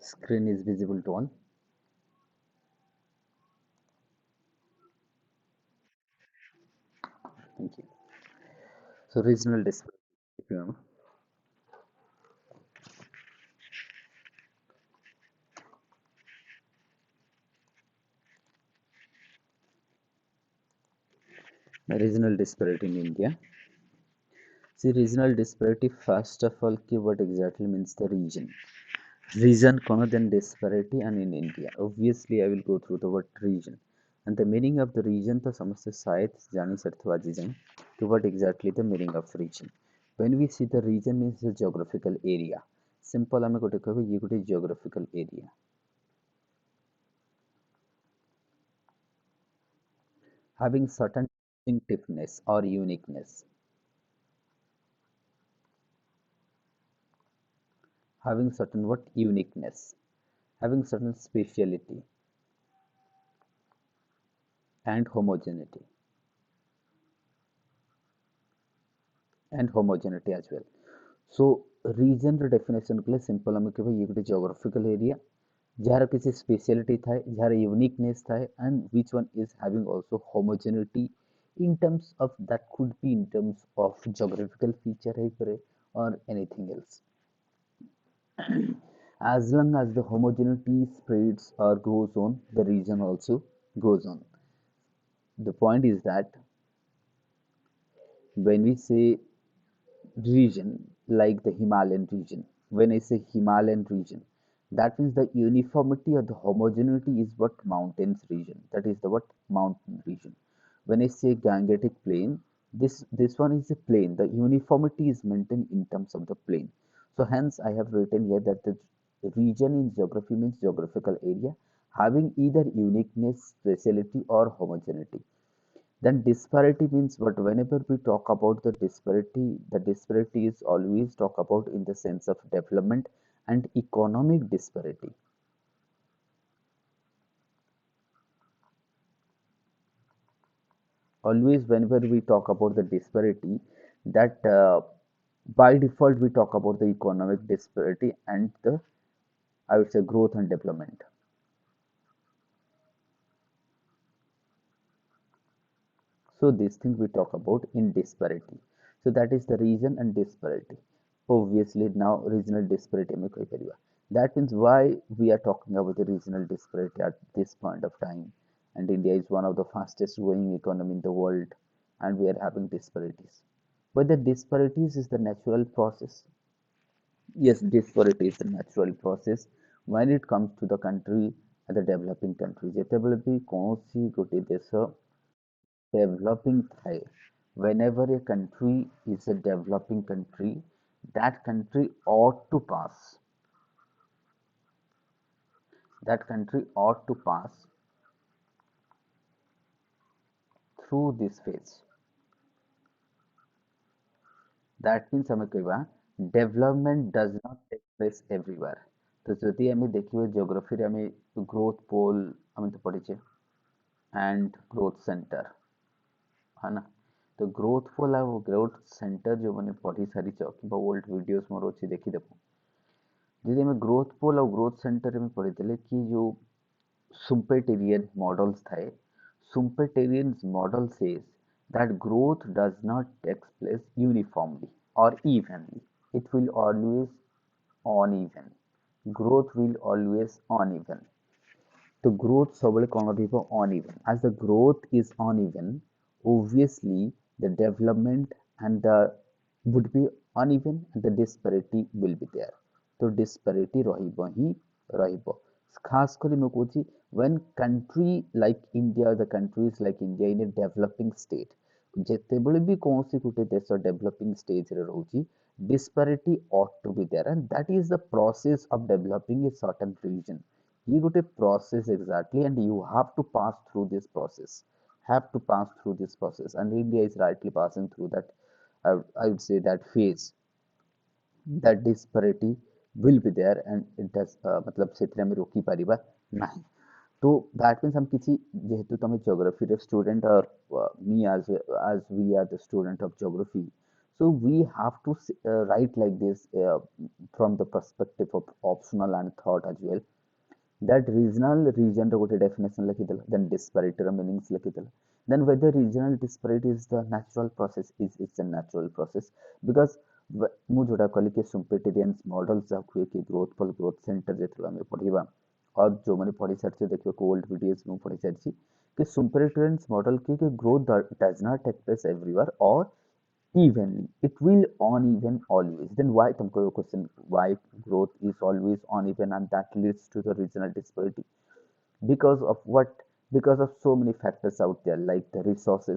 Screen is visible to all. Thank you. So regional disparity. If you remember, the regional disparity in India. See, regional disparity, first of all, what exactly means the region. Region, then disparity, and in India. Obviously, I will go through the word region. And the meaning of the region, the समझते शायद जानी सकते वाजी जाएं to what exactly the meaning of region. When we see the region means the geographical area. Simple ଆମେ ଗୋଟେ କହିବା ये ଗୋଟେ geographical area. Having certain distinctiveness or uniqueness. Having certain what uniqueness. Having certain speciality and homogeneity. And homogeneity as well. So region ର definition କଲେ simple ଆମେ କହିବା ये ଗୋଟେ geographical area ଯାହାର କିଛି speciality ଥାଏ ଯାହାର uniqueness ଥାଏ and which one is having also homogeneity in terms of that could be in terms of geographical feature ହେଇପାରେ or anything else as long as the homogeneity spreads or goes on the region also goes on. The point is that when we say region like the Himalayan region. When I say Himalayan region, that means the uniformity or the homogeneity is what mountains region. That is the what mountain region. When I say Gangetic plain, this one is a plain. The uniformity is maintained in terms of the plain. So hence I have written here that the region in geography means geographical area having either uniqueness, speciality or homogeneity. Then disparity means what? Whenever we talk about the disparity is always talk about in the sense of development and economic disparity. Always whenever we talk about the disparity, that by default we talk about the economic disparity and the I would say growth and development. So these things we talk about in disparity. So that is the region and disparity. Obviously now regional disparity में कोई करिएगा. That means why we are talking about the regional disparity at this point of time. And India is one of the fastest growing economy in the world, and we are having disparities. But the disparities is the natural process. Yes, disparity is the natural process when it comes to the country and the developing country. ଯେତେବେଳେ ବି କୌଣସି ଗୋଟେ ଦେଶ developing ଥାଏ, whenever a country is a developing country, that country ought to pass. That country ought to pass through this phase. That means ଆମେ କହିବା development does not take place everywhere. ତ ଯଦି ଆମେ ଦେଖିବା geography ରେ ଆମେ growth pole ଆମେ ତ ପଢିଛେ and growth center है ना. तो growth pole ଆଉ growth center ଯୋଉମାନେ ପଢି ସାରିଛ କିମ୍ବା old videos ମୋର ଅଛି ଦେଖିଦେବ. ଯଦି ଆମେ growth pole ଆଉ growth center ଆମେ ପଢିଥିଲେ କି ଯୋଉ Schumpeterian models ଥାଏ, Schumpeterian model says that growth does not take place uniformly or evenly. It will always uneven. Growth will always uneven. The growth ସବୁବେଳେ କ'ଣ ରହିବ uneven. As the growth is uneven, obviously the development and the would be uneven and the disparity will be there. तो disparity ରହିବ ହିଁ ରହିବ. खास କରି ମୁଁ କହୁଛି when country like India, the countries like India in a developing state, ଯେତେବେଳେ ବି କୌଣସି ଗୋଟେ ଦେଶ developing stage ରେ ରହୁଛି, disparity ought to be there and that is the process of developing a certain region. You got a process exactly and you have to pass through this process, and India is rightly passing through that. I would say that phase, that disparity will be there and it does मतलब ସେଥିରେ ଆମେ ରୋକି ପାରିବା ନାହିଁ. तो that means हम किसी जेहेतु तमे geography रे student or me as we are the student of geography, So we have to write like this from the perspective of optional and thought as well. That regional region ର ଗୋଟେ definition ଲେଖିଦେଲ, then disparity ର meanings ଲେଖିଦେଲ, then whether regional disparity is the natural process, is it's a natural process because ମୁଁ ଯୋଉଟା କହିଲି କି Schumpeterian models ଯାହାକୁ ହୁଏ କି growth pole growth center ଯେତେବେଳେ ଆମେ ପଢିବା और ଯୋଉମାନେ ପଢି ସାରିଛେ ଦେଖିବାକୁ old videos ମୁଁ ପଢି ସାରିଛି कि Schumpeterian model କି growth does not take place everywhere or evenly, it will uneven always. Then why तुमको ये question, why growth is always uneven and that leads to the regional disparity? Because of what? Because of so many factors out there like the resource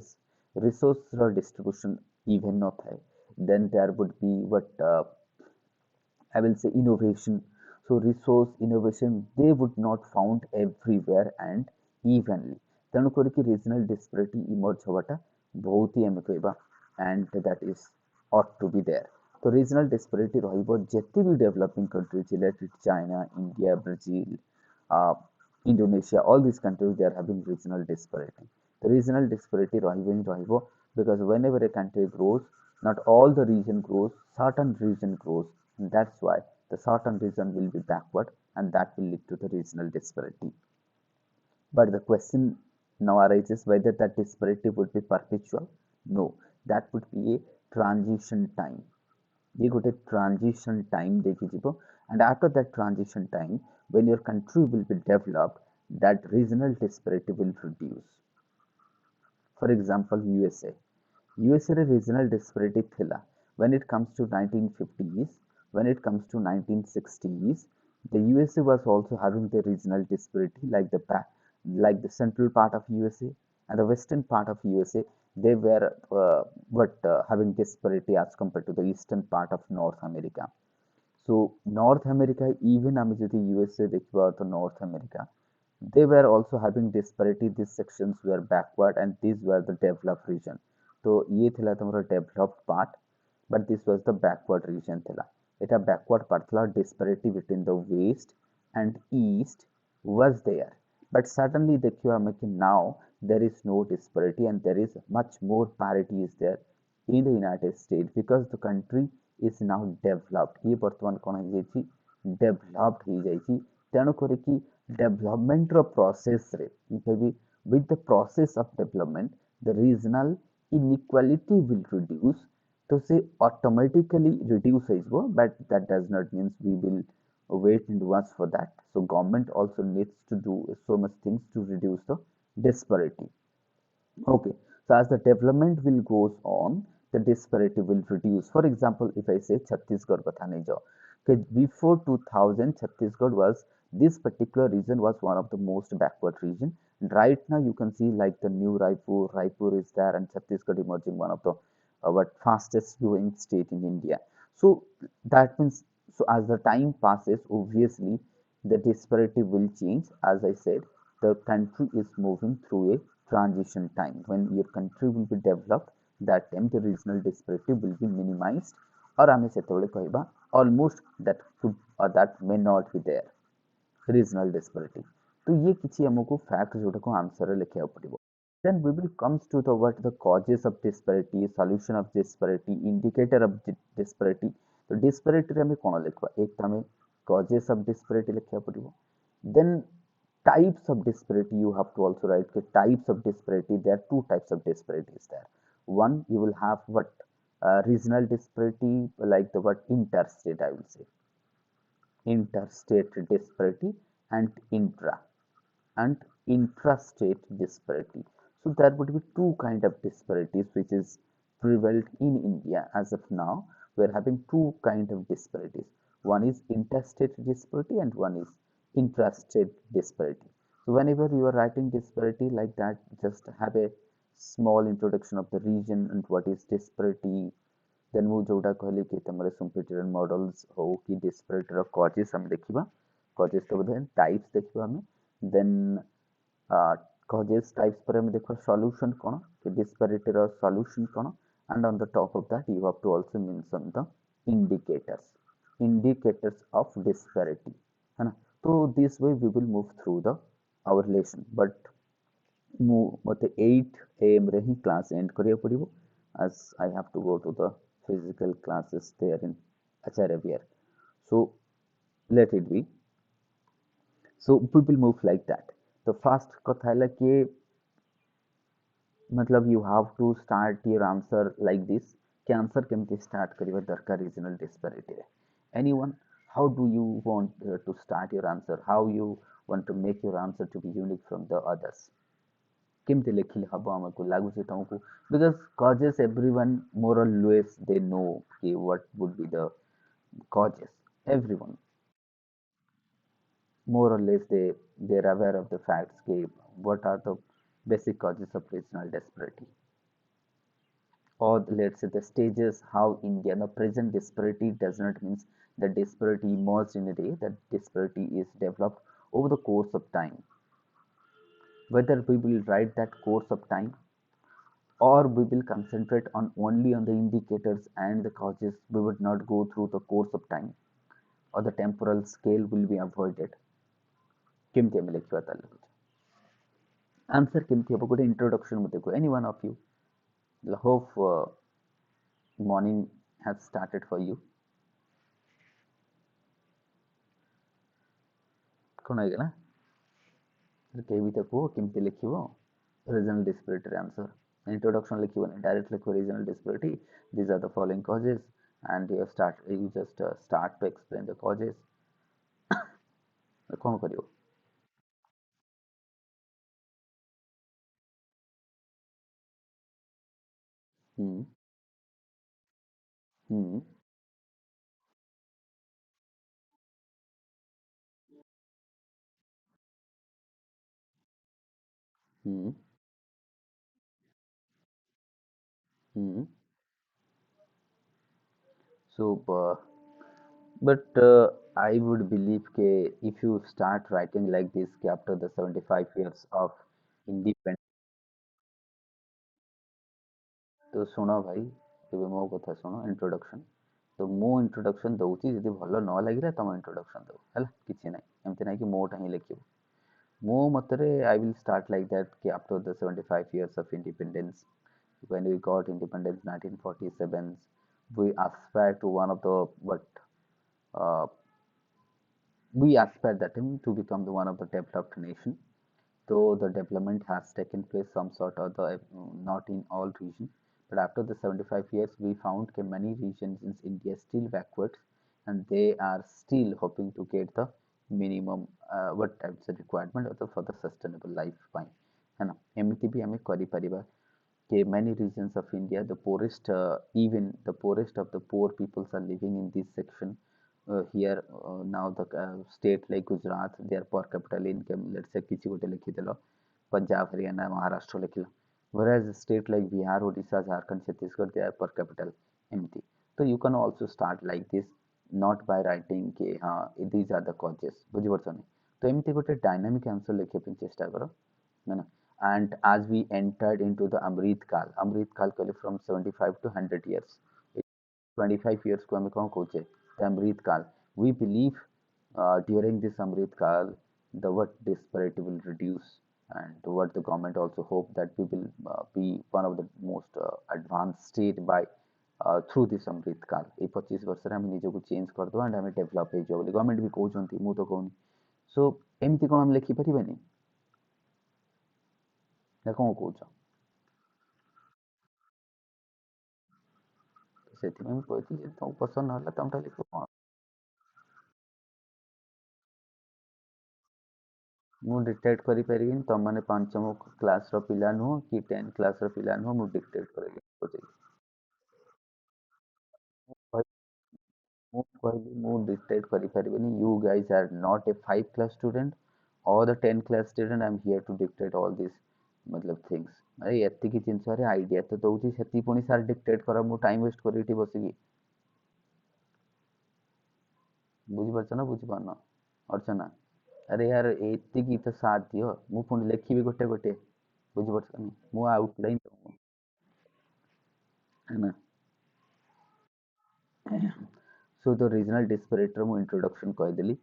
distribution even not high. Then there would be what I will say innovation. So resource innovation they would not found everywhere and evenly. ତେଣୁ କରିକି regional disparity emerge ହବାଟା ବହୁତ ହି ଆମେ କହିବା and that is ought to be there. So regional disparity ରହିବ ଯେତେ ବି developing countries let it China, India, Brazil, uh, Indonesia, all these countries they are having regional disparity. The regional disparity ରହିବ ହିଁ ରହିବ because whenever a country grows, not all the region grows, certain region grows, and that's why the certain region will be backward and that will lead to the regional disparity. But the question now arises whether that disparity would be perpetual. No, that would be a transition time. ये गोटे transition time देखिଯିବ and after that transition time when your country will be developed that regional disparity will reduce. For example, USA. USA रे regional disparity थिला when it comes to 1950s, when it comes to 1960s, the USA was also having the regional disparity like the central part of USA and the western part of USA. They were having disparity as compared to the eastern part of North America. So North America, even ଆମେ ଯଦି USA ଦେଖିବା ତ North America, they were also having disparity. These sections were backward and these were the developed region. तो ये थिला तमरो developed part, but this was the backward region थिला. एटा backward part थिला, disparity between the west and east was there. But suddenly देखियो हमें कि now there is no disparity and there is much more parity is there in the United States because the country is now developed. ये वर्तमान कौन है developed ही जाइए. तेणु करिकी development रो process रे maybe with the process of development the regional inequality will reduce. तो से automatically reduce है but that does not mean we will wait and watch for that. So government also needs to do so much things to reduce the disparity. Okay, so as the development will goes on, the disparity will reduce. For example, if I say Chhattisgarh kotha nahi jao, okay, before 2000, Chhattisgarh was this particular region was one of the most backward region. Right now, you can see like the new Raipur is there, and Chhattisgarh emerging one of the what fastest growing state in India. So that means so as the time passes, obviously the disparity will change. As I said, the country is moving through a transition time. When your country will be developed, that time the regional disparity will be minimized or ଆମେ ସେତେବେଳେ କହିବା almost that could or that may not be there regional disparity. तो ये किसी हमको fact जोड़को answer रे लिखिବାକୁ पड़िବ. Then we will comes to the what the causes of disparity, solution of disparity, indicator of disparity. तो disparity रे हमें कौन लिखवा? एक तो हमें causes of disparity लिखिବାକୁ पड़िବ. Then types of disparity you have to also write the types of disparity. There are two types of disparities there. One you will have what regional disparity like the what interstate I will say interstate disparity and intrastate disparity. So there would be two kind of disparities which is prevalent in India as of now. We are having two kind of disparities. One is interstate disparity and one is intrastate disparity. So whenever you are writing disparity like that, just have a small introduction of the region and what is disparity. Then ମୁଁ जोड़ा कहली कि तमरे Schumpeterian models हो कि disparity ର causes हम देखिबा. Causes तो बोधे types देखिबा हमें. Then causes types पर हमें देखो solution कौन कि disparity ର solution कौन, and on the top of that you have to also mention the indicators of disparity है ना. तो this way we will move through the our lesson, but ମୁଁ मते 8 am रे ही class end करिया पड़िबो as I have to go to the physical classes there in Acharya Vihar. So let it be. So people move like that. The first କଥା ହେଲା कि मतलब you have to start your answer like this कि answer केमती start करिवा दरकार regional disparity रे. Anyone, how do you want to start your answer? How you want to make your answer to be unique from the others? କେମିତି ଲେଖିଲେ ହବ ଆମକୁ ଲାଗୁଛି ତମକୁ? Because causes everyone more or less they know कि what would be the causes. Everyone more or less they're aware of the facts कि what are the basic causes of regional disparity, or let's say the stages how India the present disparity does not mean that disparity emerged in a day. That disparity is developed over the course of time. Whether we will write that course of time or we will concentrate on only on the indicators and the causes, we would not go through the course of time, or the temporal scale will be avoided. କେମିତି ଆମେ ଲେଖିବା ତାହେଲେ answer କେମିତି ହେବ? ଗୋଟେ introduction ମୋତେ କୁହ, any one of you. I hope morning has started for you. କ'ଣ ହେଇଗଲା? କେହି ବି ତ କୁହ କେମିତି ଲେଖିବ regional disparity answer. Introduction ଲେଖିବନି, direct ଲେଖିବ regional disparity. These are the following causes, and you just start to explain the causes. କ'ଣ କରିବ? ହୁଁ ହୁଁ ହୁଁ ହୁଁ. So, but I would believe that if you start writing like this after the 75 years of independence, तो ଶୁଣ ଭାଇ, ଏବେ ମୋ କଥା ଶୁଣ introduction. ତ ମୁଁ introduction ଦଉଛି, ଯଦି ଭଲ ନ ଲାଗିଲା ତମ introduction ଦବ ହେଲା, କିଛି ନାହିଁ, ଏମିତି ନାହିଁ କି ମୋଟା ହିଁ ଲେଖିବ. ମୋ ମତରେ I will start like that कि after the 75 years of independence, when we got independence 1947, we aspire to one of the what uh, we aspire that to become the one of the developed nation. Though the development has taken place some sort of the not in all regions, but after the 75 years, we found that many regions in India still backwards, and they are still hoping to get the minimum what types of requirement for the sustainable life ପାଇଁ है ना. एमती भी हमें କରିପାରିବା कि many regions of India, the poorest, even the poorest of the poor peoples are living in this section. Here now the state like Gujarat, their per capita income, let's say किसी गोटे लिखिदेल Punjab Haryana Maharashtra लिखिल, whereas state like Bihar, Odisha, Jharkhand, Chhattisgarh, they are per capita empty. So you can also start like this, not by writing कि हाँ these are the causes, बुझिपाରୁଛ नहीं? तो एमती गोटे dynamic answer लिखिया ପାଇଁ चेष्टा करो है ना. And as we entered into the Amrit Kal कहले from 75 to 100 years, 25 years को हमें कौन कहे the Amrit Kal. We believe during this Amrit Kal the what disparity will reduce, and what the government also hope that we will be one of the most advanced state by through this Amrit Kal. ए 25 वर्ष रे हम निजको change कर दो and हम develop हे जो बोली government भी कहउछंती, मु तो कहउनी. सो एमती कोन हम लिखि परिबेनी ना कौन कହୁଛ? ସେଥିପାଇଁ ମୁଁ କହିଥିଲି ଯଦି ତମକୁ ପସନ୍ଦ ନହେଲା ତମଟା ଲେଖିବ କ'ଣ? ମୁଁ ଡିକ୍ଟେଟ୍ କରିପାରିବିନି, ତମମାନେ ପାଞ୍ଚମ କ୍ଲାସ୍ର ପିଲା ନୁହଁ କି 10 କ୍ଲାସ୍ର ପିଲା ନୁହଁ, ମୁଁ ଡିକ୍ଟେଟ୍ କରିବି ବସିକି. ମୁଁ କହିଲି ମୁଁ ଡିକ୍ଟେଟ୍ କରିପାରିବିନି. You guys are not a 5 class student or the 10 class student. I'm here to dictate all these मतलब things. ଆରେ ଏତିକି ଜିନିଷରେ ଆଇଡ଼ିଆ ତ ଦଉଛି, ସେତିକି ପୁଣି ସାର୍ ଡିକ୍ଟେଟ୍ କର, ମୁଁ ଟାଇମ୍ ୱେଷ୍ଟ କରି ଏଠି ବସିକି. ବୁଝିପାରୁଛ ନା ବୁଝିପାରୁନ ଅର୍ଚ୍ଚନା? ଆରେ ୟାର ଏତିକି ତ ସାଥ ଦିଅ, ମୁଁ ପୁଣି ଲେଖିବି ଗୋଟେ ଗୋଟେ, ବୁଝିପାରୁଛ ନା? ମୁଁ ଆଉଟଲାଇନ୍ है ना. So the regional disparator mu introduction କହିଦେଲି.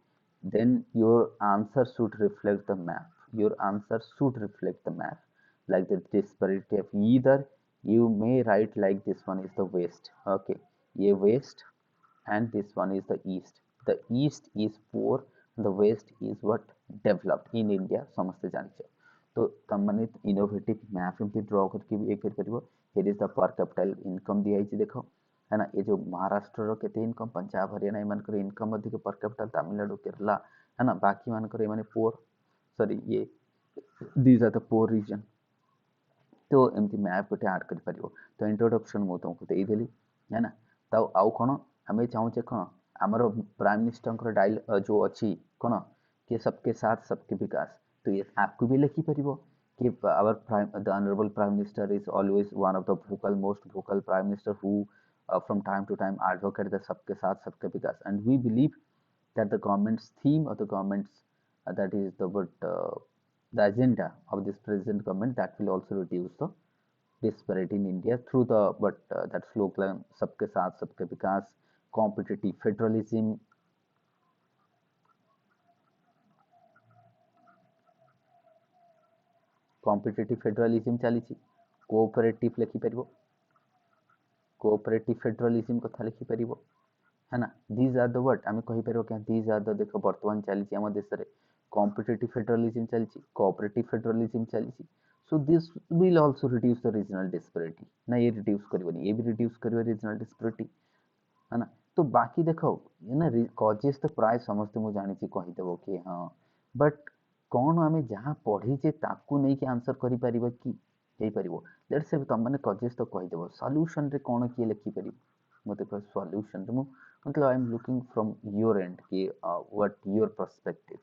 Then your answer should reflect the map. Your answer should reflect the map, like the disparity of either. You may write like this one is the west, okay, ये waste and this one is the east. The east is poor, the west is what developed in India ସମସ୍ତେ ଜାଣିଛ। तो ତମମାନେ innovative map ଏମିତି draw କରିକି ବି ଇଏ କରିପାରିବ। here is the per capital income ଦିଆହେଇଛି ଦେଖ है ना। ये जो महाराष्ट्र केते इनकम, पंजाब हरियाणा एमानकर इनकम अधिक पर कैपिटल, तमिलनाडु केरला है ना, बाकी मानकर एमाने पोर सॉरी ये these are the poor region. तो एमती मैप गोटे आड कर पारिबो। तो इंट्रोडक्शन मु तुमको देदेली है ना। तो आउ कौन आम चाहूचे कौन आमर प्राइम मिनिस्टर डायल जो अच्छी कौन कि सबके साथ सबके विकास, तो ये आपको भी लिखिपर कि our prime the honourable prime minister is always one of the vocal most vocal prime minister who from time to time advocate the सबके साथ सबके विकास, and we believe that the government's theme or the government's that is the agenda of this present government that will also reduce the disparity in India through the that slogan सबके साथ सबके विकास, competitive federalism, competitive federalism चली cooperative लिखिपर, cooperative federalism कथा लिखिपर है ना। these are the what आम कहीपर क्या these are the देख बर्तमान चली आम देश में competitive federalism चली, cooperative federalism चली, so this will also reduce the regional disparity ना। ये reduce करबनी, ये भी reduce करबे regional disparity है ना। तो बाकी देखो ये ना कजेस तो प्राय समस्त मु जानी कहीदेव कि हाँ, बट कौन आम जहाँ पढ़ीचे ताकू नहीं कि आंसर करि परिबा कि हेई परिबो। लेट्स से तुम माने कजेस तो कहीदेव सॉल्यूशन रे कौन किए लिखि परिबो, मते कह सॉल्यूशन रे मु मतलब I am looking from your and कि व्हाट योर पर्सपेक्टिव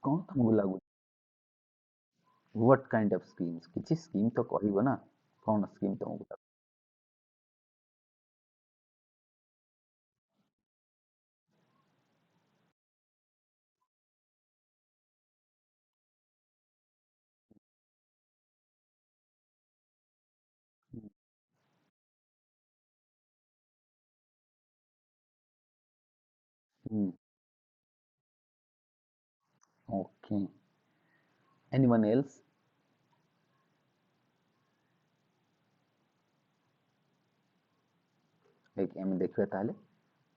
कौन तुमको लागु व्हाट काइंड ऑफ स्कीम्स किछि स्कीम तो कहबो ना, कौन स्कीम तुमको ओके। Anyone else? एक एम देखिए ताले।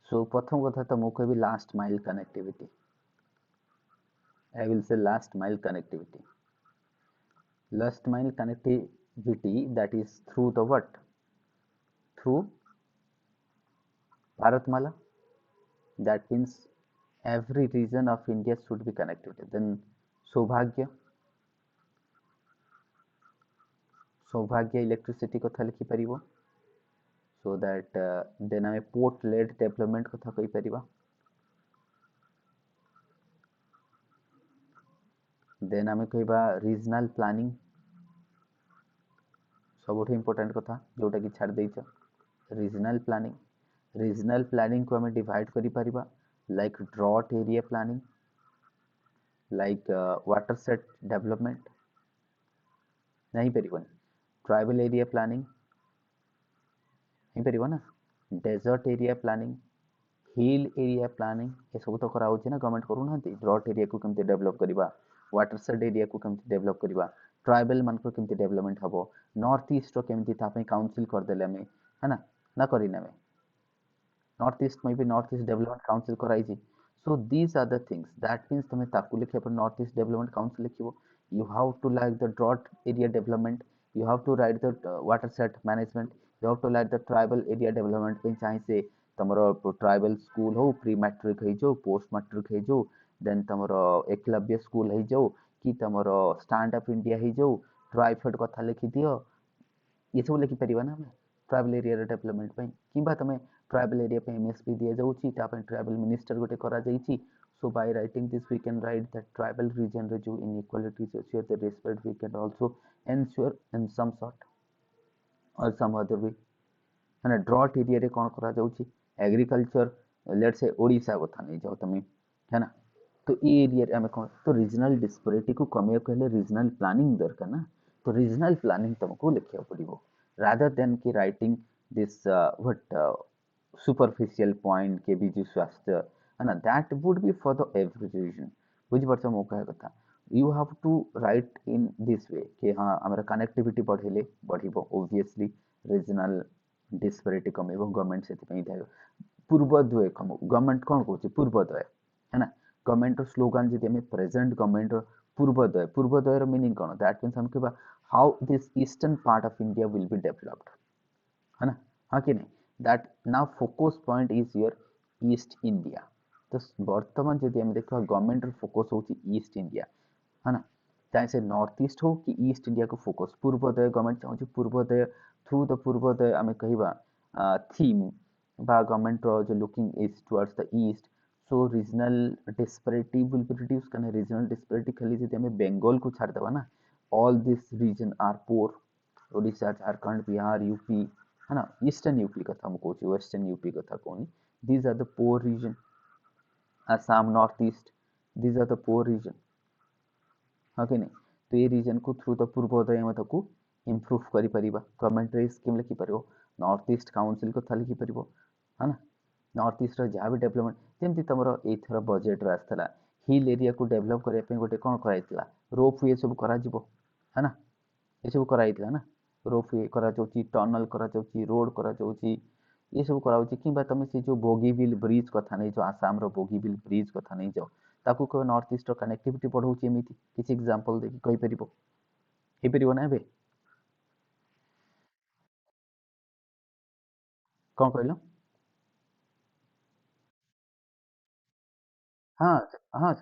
सो प्रथम कथा तो मु कहबी last mile connectivity, I will से last mile connectivity, last mile connectivity that is through the what, through Bharatmala, that means every region of India should be connected. Then Saubhagya, Saubhagya electricity कथा लिखि परिबो, so that then आमे port led development कथा कहि परिबा। then आमे कहबा regional planning, सबुठ important कथा जोटा कि छाड़ देइछ regional planning। regional planning को आमे divide करि परिबा like drought area planning, like watershed development नहीं परिबन, ट्राइबल एरिया प्लानिंग नहीं परिबो ना, desert area planning, hill area planning, ये सब तो करा होची ना गवर्नमेंट करू ना। ड्रॉट एरिया को केमते डेवलप करिबा, वाटरशेड एरिया को केमते डेवलप करिबा, ट्राइबल मान को केमते डेवलपमेंट हबो, नॉर्थ ईस्ट रो केमते ता पे काउंसिल कर देले हमें है ना करिना में नॉर्थ ईस्ट में भी नॉर्थ ईस्ट डेवलपमेंट काउंसिल कराई। So these are the things that means तुम्हें ताकू लिखे पर नॉर्थ ईस्ट डेवलपमेंट काउंसिल लिखिबो। You have to like the drought area development, you have to write the watershed management, you have to like the tribal area development पे चाहे से तमरो tribal school हो प्री मैट्रिक है जो post matric है जो देन तमरो एकलव्य स्कूल है जो कि तमरो स्टैंड अप इंडिया है जो ट्राइफेड कथा लिखि दियो। ये सब लिखि परिबा ना हमें ट्राइबल एरिया डेवलपमेंट पे किबा तमे ट्राइबल एरिया पे एमएसपी दिया जाउची ता पे ट्राइबल मिनिस्टर गोटे करा जाइची। So by writing this we can write that tribal region रे जो इनइक्वालिटीज अछि the respect we can also ensure in some sort or some other way माने ड्रॉट एरिया रे कोन करा जाउची एग्रीकल्चर लेट्स से ओडिसा कथा नहीं जाओ तमे है ना। तो ये एरिया रे हमें कौन तो रीजनल डिस्पेरिटी को कमे कहले रीजनल प्लानिंग दरकार ना। तो रीजनल प्लानिंग तुमको लिखिया पड़िबो rather than कि writing this what superficial point के बिजु स्वास्थ्य है ना, that would be for the every region बुझ पारछ मो कहे कथा। you have to write in this way कि हाँ हमरा कनेक्टिविटी बढ़ेले बढ़िबो obviously regional डिस्पेरिटी कमेबो गवर्नमेंट से देव पूर्वोदय कम गवर्नमेंट कौन कौन पूर्वोदय है ना गवर्नमेंट स्लोगान जी आम present government Purvodaya Purvodaya meaning कौन दैट मीन्स हम कह how this eastern part of India will be developed है ना हाँ कि नहीं that now focus point is your east India तो बर्तमान जब आम देखा गवर्नमेंट फोकस हो ईस्ट इंडिया है ना चाहे से नॉर्थ ईस्ट हो कि ईस्ट इंडिया को फोकस पूर्वोदय गवर्नमेंट चाहूँ पूर्वोदय थ्रू द पूर्वोदय आम कह थीम बा गवर्नमेंट जो looking is towards the east so regional disparity will be reduce करना रीजनल डिस्पेरिटी खाली जब आम बेंगल को छाड़देवा ना all this region are poor Odisha Jharkhand Bihar UP है ना ईस्टर्न यूपी कथा मुझे कहूँ वेस्टर्न यूपी कथा कहूनी these are the poor region Assam north east these are the poor region हाँ कि नहीं तो ये रीजन को थ्रू द पूर्वोदय आम ताको इम्प्रूव कर गवर्नमेंट स्कीम लिखिपर नॉर्थ ईस्ट काउंसिल कथा लिखिपर है ना नॉर्थ ईस्ट जहाँ भी डेवलपमेंट जमी तुम एथर बजेट आसाला हिल एरिया को डेभलप करने गोटे कौन कराइला रोप वे सब करा है ना ये सब कराइला ना रोप वे करा टनल करा रोड करा ये सब करा कि तुम से जो बोगीबिल ब्रिज कथा नहीं जाओ आसाम बोगीबिल ब्रिज कथा नहीं जाओ ताकू कह नॉर्थ ईस्ट कनेक्टिविटी बढ़ाऊँ एमती किसी एग्जांपल देखिए कहीपर हो ना ए कौन कहल हाँ हाँ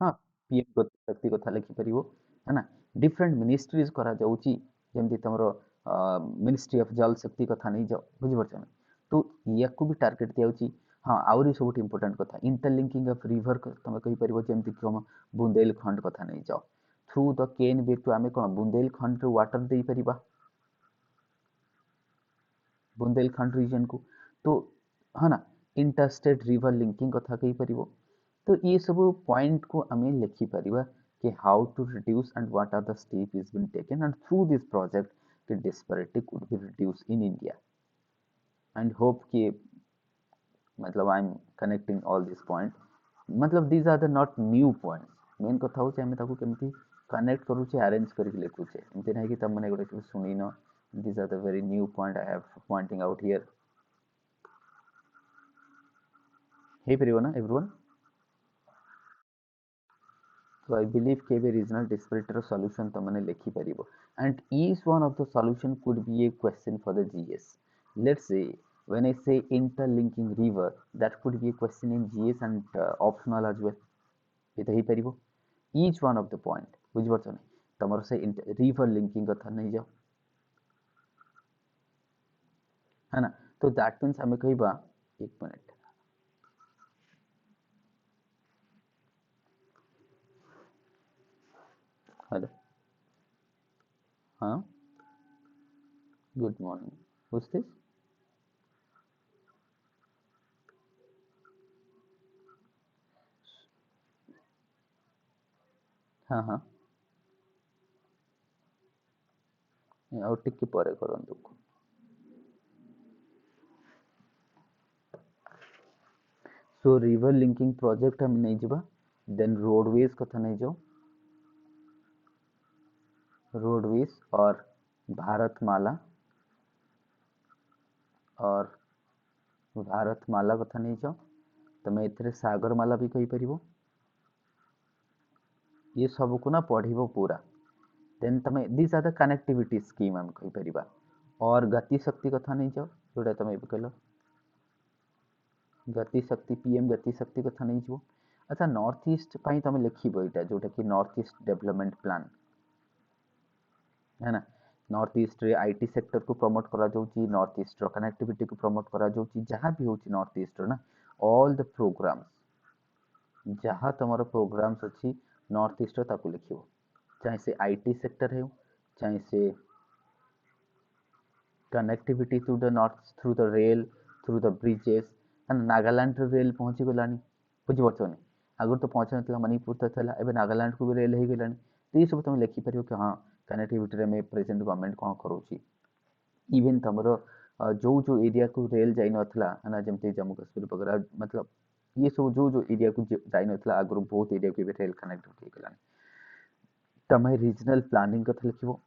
हाँ पीएम गति शक्ति कथा लिखिपर है ना डिफरेंट मिनिस्ट्रीज करा जमी तुम मिनिस्ट्री ऑफ जल शक्ति कथा नहीं जाओ बुझीपार ना तो या भी टार्गेट दिया हाँ आहरी सब इंपोर्टाट कथा इंटरलिंकिंग ऑफ रिवर तुम कहीपर जमी कम बुंदेलखंड कथा नहीं जाओ थ्रू द केन बेटू आम कौन बुंदेलखंड वाटर दे पार बुंदेलखंड रीजन को तो है ना इंटरस्टेट रिवर लिंकिंग कथा कहीपर तो ये सब पॉइंट को आम लिखिपर कि how to reduce and what are the step is been taken and through this project the disparity could be reduced in India and hope कि मतलब I am connecting all this point मतलब these are the not new points main कथा हूँ आम ताकू केमती connect करूचे arrange करके लिखुचे एमती ना कि तुम मैंने गोटे शुणिन these are the very new point I have pointing out here हे परिबो ना everyone So I believe KB regional disparity solution तुमने लिखी परिबो and each one of the solution could be a question for the GS. Let's say when I say interlinking river that could be a question in GS and optional as well. ये तो ही परिबो each one of the point बुझ पारछ ना तमर से river linking कथा नहीं जाओ है ना तो that means हमें कहबा एक मिनट हेलो हाँ गुड मॉर्निंग who's this हाँ हाँ ଆଉ ଟିକେ ପରେ କରନ୍ତୁ सो रिवर लिंकिंग प्रोजेक्ट हम नहीं जावा देन रोडवेज कथा नहीं जाओ रोडवेज और भारतमाला और भारतमाला कथा नहीं जाओ तुम ए सागरमाला भी कहीपर ये सब को ना पढ़ो पूरा देन तुम this are the connectivity scheme आम कहीपर और गति शक्ति कथा नहीं जाओ जोटा तुम कहल गति शक्ति पीएम गति शक्ति कथा नहीं जाओ अच्छा नॉर्थ ईस्ट तुम लिखो यहाँ जोटा कि नॉर्थ ईस्ट डेवलपमेंट प्लान है ना नॉर्थ ईस्ट रे आईटी सेक्टर को प्रमोट करा जाउची नॉर्थ ईस्ट रो कनेक्टिविटी को प्रमोट करा जाउची जहाँ भी होची नॉर्थ ईस्ट रो ना ऑल द प्रोग्राम्स जहाँ तुमर प्रोग्राम्स अच्छी नॉर्थ ईस्ट रो ताको लिखिबो चाहे से आईटी सेक्टर है चाहे से connectivity through the north through the rail through the bridges Nagaland rail पहुँची गलानी बुझीपार नहीं आगुरी तो पहुँच ना मणिपुर तो था एवं नागालैंड को भी रेल हो गलानी तो ये सब तुम लिखिपर कि हाँ कनेक्टिविटी में प्रेजेंट गवर्नमेंट कौन करोची इवन तुमर जो जो एरिया को रेल जाई नथला है ना जमती जम्मू कश्मीर वगैरह मतलब ये सब जो जो एरिया को जाई नथला आगुरी बहुत एरिया को रेल कनेक्टिविटी हो गलानी तुम रीजनल प्लानिंग कथा लिखिबो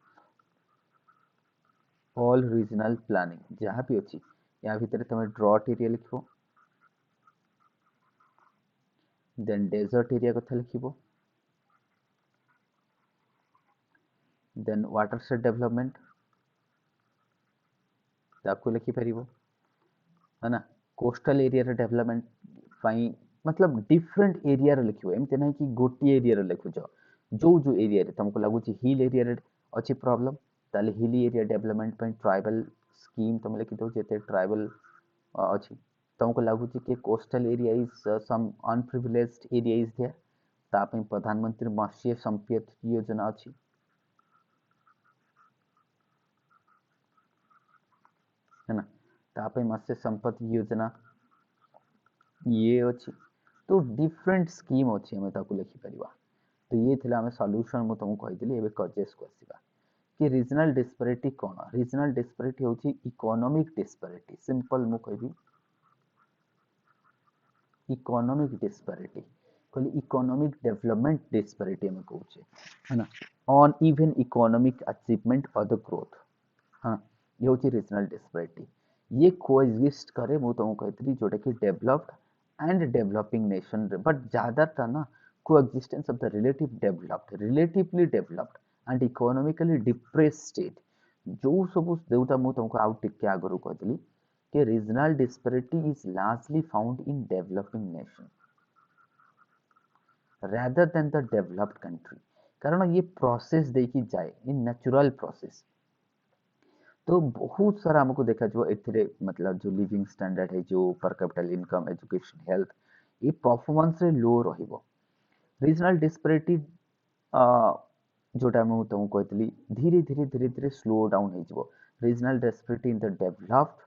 ऑल रीजनल प्लानिंग जहाँ भी अच्छी या भितर तुम ड्रॉट एरिया लिखो देन डेजर्ट एरिया कथा लिखो देन वाटरसेड डेवलपमेंट ताकू लिखि परिबो है ना कोस्टल एरिया डेवलपमेंट पाई मतलब डिफरेंट एरिया लिखो एमती ना कि गोटे एरिया लिखुच जो जो एरिया तुमको लगुच हिल एरिया अच्छी प्रॉब्लम ताले hill area development tribal scheme तुम लिखि दो जेते ट्राइबल अच्छी तुमको लगुच कि coastal area is some unprivileged area is there तापई प्रधानमंत्री मत्स्य संपद योजना अच्छी है ना तापई मत्स्य संपद योजना ये अच्छी तो डिफरेंट स्कीम अच्छी आम ताकू लिखिपर तो ये थिला आम सॉल्यूशन मु तुमको कही एबे कजेस को आसीबा कि रीजनल डिस्पैरिटी कौन रीजनल डिस्पैरिटी होची इकोनॉमिक डिस्पैरिटी सिंपल मु कहबी इकोनॉमिक डिस्पैरिटी कहली इकोनॉमिक डेवलपमेंट डिस्पैरिटी हम कहूचे है ना ऑन इवन इकोनॉमिक अचीवमेंट और द ग्रोथ हाँ ये होची रीजनल डिस्पैरिटी ये कोएग्जिस्ट करे मु तुमको कहती जोटा कि developed and developing nation but ज्यादातर ना coexistence of the relatively developed and economically depressed state जो सब जोटा मु तुमको आउ टिके आगरू कहती कि regional disparity is largely found in developing nation rather than the developed country कारण ये प्रोसेस देखी जाए इन नेचुरल प्रोसेस तो बहुत सारा हमको देखा जो एथिरे मतलब जो लिविंग स्टैंडर्ड है जो पर कैपिटल इनकम एजुकेशन हेल्थ ये परफॉर्मेंस रे लो रहिबो रीजनल डिस्पैरिटी जोटा मु तुमको कहती धीरे धीरे धीरे धीरे स्लो डाउन हो regional disparity in the developed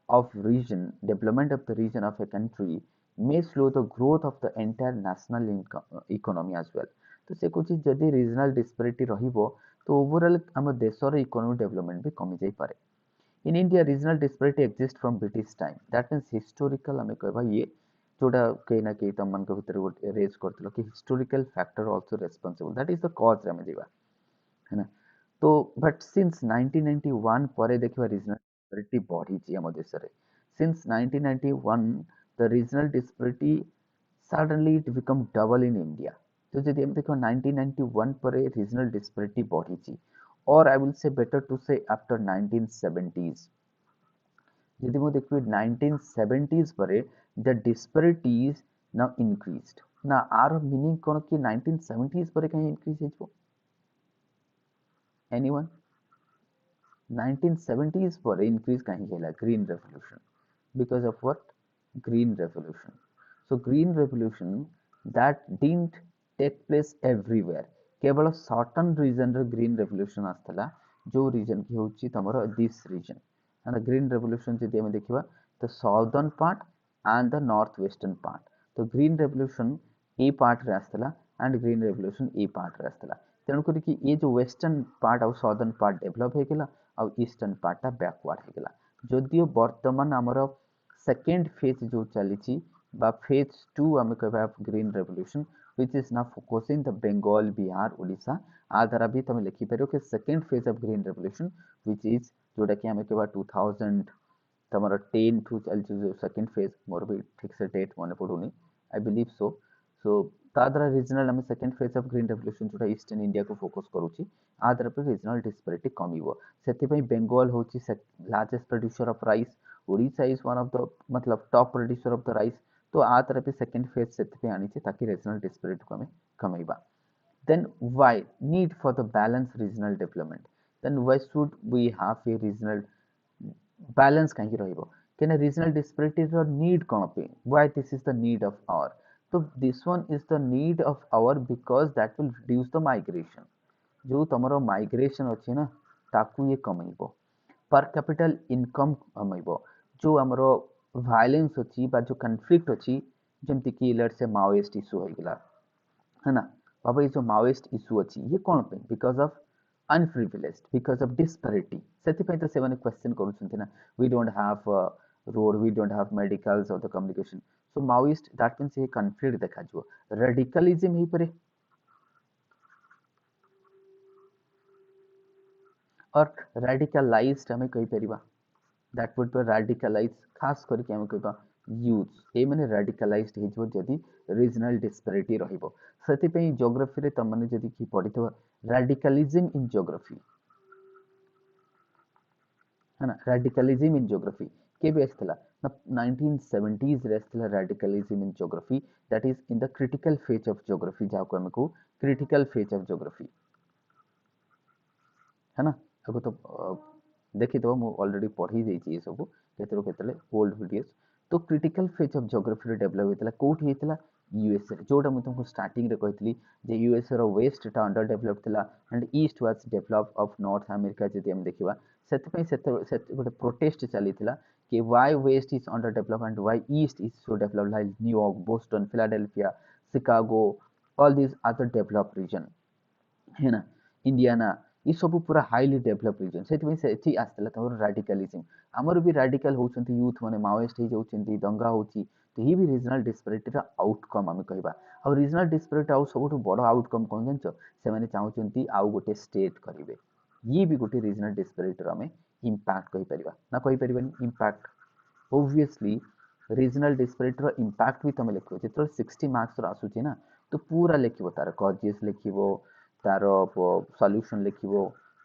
of region development of the region of a country may slow the growth of the entire national income, economy as well तो से कुछ जदि रीजनल डिस्पैरिटी रहिबो तो ओवरऑल हम देशर economic development भी कमी जाई पारे in India regional disparity exist from British time that means historical हमें कहबा ये जोटा कहीं ना कहीं तम मन के भीतर रेज करथिलो कि historical factor also responsible that is the cause रे हम जीवा है ना तो बट सिंस 1991 पर देखिए रीजनल डिस्पैरिटी बढ़ी आम देश में since 1991 the regional disparity suddenly it become double in India तो जब हम देखो 1991 पर रीजनल डिस्पैरिटी बढ़ी और I will say better to say after 1970s यदि मैं देखिए 1970s पर द डिस्पैरिटीज नाउ इंक्रीज्ड ना आर मीनिंग कौन कि 1970s पर कहीं इंक्रीज हो एनीवन 1970s पर इंक्रीज कहीं है green revolution because of what green revolution so green revolution that didn't take place everywhere केवल सर्टन रीजन रे ग्रीन रेवोल्यूशन आस्तला जो रीजन की होची तमरो दिस रीजन है ना ग्रीन रेवोल्यूशन जदि हम देखिबा the southern part and the north western part तो ग्रीन रेवोल्यूशन ए पार्ट रे आस्तला एंड ग्रीन रेवोल्यूशन ए पार्ट रे आस्तला तेणु करी ये जो वेस्टर्न पार्ट और साउदर्न पार्ट डेभलप हो गला और ईस्टर्न पार्टा बैकवर्ड हो गला जदियो वर्तमान आमर सेकेंड फेज जो चली फेज टू आम कह green revolution which is now focusing the Bengal, Bihar, Odisha आ द्वारा भी तुम लिखिपर कि second phase of green revolution which is जोटा कि आम कह 2000 तुम 10 टू चलती जो सेकेंड फेज मोर भी ठीक से डेट मन पड़ूनी आई बिलीव सो सो ता द्वारा रीजनल आम second phase of green revolution जोटा ईस्टर्न इंडिया को फोकस करुच्ची आ द्वारा पर रीजनल डिस्पैरिटी कमिबो से बेंगल होची largest producer of rice Odisha is one of the मतलब top producer of the rice तो आ तरफ सेकेंड फेज से आनी ताकि रीजनल डिस्पैरिटी को हमें कमेबा then why need for the balanced regional development then why should we have a regional balance कहीं रहिबो कैना रीजनल डिस्पैरिटी रो नीड कोन पे why this is the need of our तो this one is the need of our because that will reduce the migration जो तमरो migration अच्छी ना ताकू ये कमेबो पर कैपिटल इनकम कमेबो जो हमरो वायलेंस अच्छी बा जो कन्फ्लिक्ट अच्छी जमती कि लेट्स से माओइस्ट इशू हो गला है ना बाबा ये जो माओइस्ट इशू अच्छी ये कौन पे because of unprivileged because of disparity सेति तो सेवन क्वेश्चन करूछंती ना we don't have road we don't have medicals or the communication so Maoist that means ये कन्फ्लिक्ट देखा जो रेडिकलिज्म ही परे और radicalized हमें कही परिबा that would be radicalized खास करके हमें कहबा youth ए माने radicalized हेजो जदि regional disparity रहिबो सेति पई geography रे तमने जदि की पढिथबा radicalism in geography है ना radicalism in geography केबे आस्थला ना 1970s रे आस्थला radicalism in geography that is in the critical phase of geography जाको हमें को critical phase of geography है ना आगो तो देखि तो मु ऑलरेडी पढ़ी देछि ए सब केतरो केतले ओल्ड वीडियोस तो क्रिटिकल फेज ऑफ ज्योग्राफी रे डेवलप हेतला कोठी हेतला यूएसए रे जोटा मु तुमको स्टार्टिंग रे कहतली जे यूएसए रो वेस्ट टा अंडर डेवलप थिला and east was develop of north America जदि हम देखिबा सेत पई सेत गोटे प्रोटेस्ट चली थिला कि why west is under develop and why east is so develop like New York Boston Philadelphia Chicago all these other develop region है ना इंडियाना ये सब पूरा हाईली डेवलप रीजन से आसला तमर राडिकलिज्म आमर भी राडिकल होचंती यूथ माने माओइस्ट ही जाउचंती दंगा होची तो ही भी रीजनल डिस्पैरिटी रा आउटकम हम कहबा और रीजनल डिस्पैरिटी आउ सबटु बड़ आउटकम कोन जानचो से माने चाहुचंती आउ गोटे स्टेट करिवे ये भी गोटे रीजनल डिस्पैरिटी रा हमें इंपैक्ट कहि परिबा ना कहि परिबानी इंपैक्ट obviously रीजनल डिस्पैरिटी रो इंपैक्ट भी तमे लिखो जेतो 60 मार्क्स रो आसुची ना तो पूरा लिखिबो तार कॉजेस लिखिबो तार सॉल्यूशन लिखिबो